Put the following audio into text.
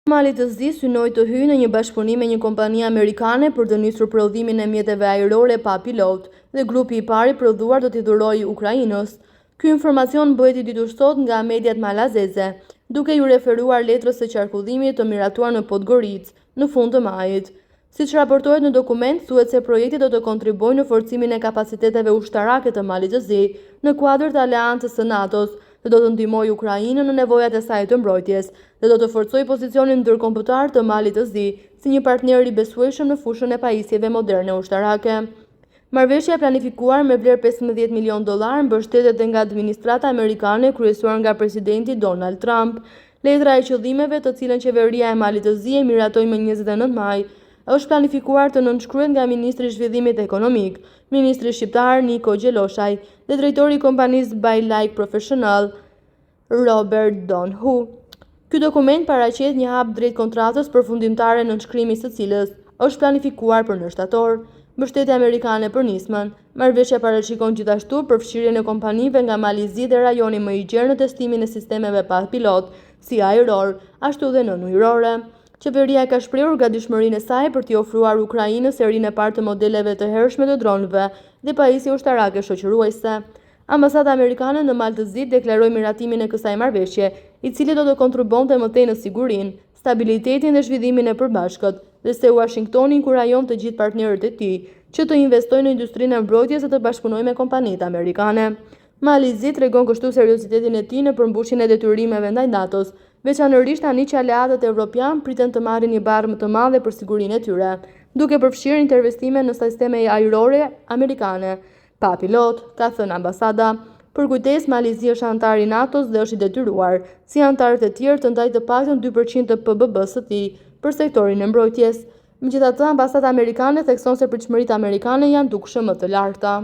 Mali të Zi synoi të hyjë në një bashkëpunim me një kompani amerikane për të nisur prodhimin e mjeteve ajrore pa pilot dhe grupi i parë i prodhuar do t'i dhurojë Ukrainës. Ky informacion bëhet i ditur sot nga mediat malazeze, duke ju referuar letrës së qarkullimit të miratuar në Podgoricë në fund të majit. Siç raportohet në dokument, thuhet se projekti do të kontribuojë në forcimin e kapaciteteve ushtarake të Malit të Zi në kuadër të aleancës së NATO-s, dhe do të ndihmojë Ukrainën në nevojat e saj të mbrojtjes dhe do të forcojë pozicionin ndërkombëtar të Malit të Zi si një partner i besueshëm në fushën e pajisjeve moderne ushtarake. Marrëveshja e planifikuar me vlerë $15 milion mbështetet nga administrata amerikane kryesuar nga presidenti Donald Trump. Letra e qëllimeve të cilën qeveria e Malit të Zi e miratoi më 29 maj është planifikuar të nënshkruhet nga ministri i zhvillimit ekonomik, ministri shqiptar Niko Gjeloshaj dhe drejtori i kompanisë By Like Professional, Robert Donhu. Ky dokument paraqet një hap drejt kontratës përfundimtare nënshkrimit së cilës është planifikuar për në shtator. Mbështetja amerikane për nismën. Marrëveshja parashikon gjithashtu përfshirjen e kompanive nga Malizi dhe rajoni më i gjerë në testimin e sistemeve pa pilot, si ajror, ashtu dhe nën ujërore. Qeveria ka shprehur gatishmërinë e saj për t'i ofruar Ukrainës serinë e parë të modeleve të hershme të dronëve dhe pajisje ushtarake shoqëruese. Ambasada amerikane në Mal të Zi deklaroi miratimin e kësaj marrëveshje, i cili do të kontribuonte më tej në sigurinë, stabilitetin dhe zhvillimin e përbashkët, dhe se Washingtoni inkurajon të gjithë partnerët e tij që të investojnë në industrinë e mbrojtjes dhe të bashkëpunojnë me kompanitë amerikane. Mali i Zi tregon kështu seriozitetin e tij në përmbushjen e detyrimeve ndaj NATO-s, veçanërisht tani që aleatët evropian priten të marrin një barë më të madhe për sigurinë e tyre, duke përfshirë investime në sisteme ajrore amerikane pa pilot, ka thënë ambasada. Për kujdes, Mali i Zi është antar i NATO-s dhe është i detyruar, si antarët e tjerë, të ndajë të paktën 2% të PBB-s së tij për sektorin e mbrojtjes. Megjithatë, ambasada amerikane thekson se pritshmëritë amerikane janë dukshëm më të larta.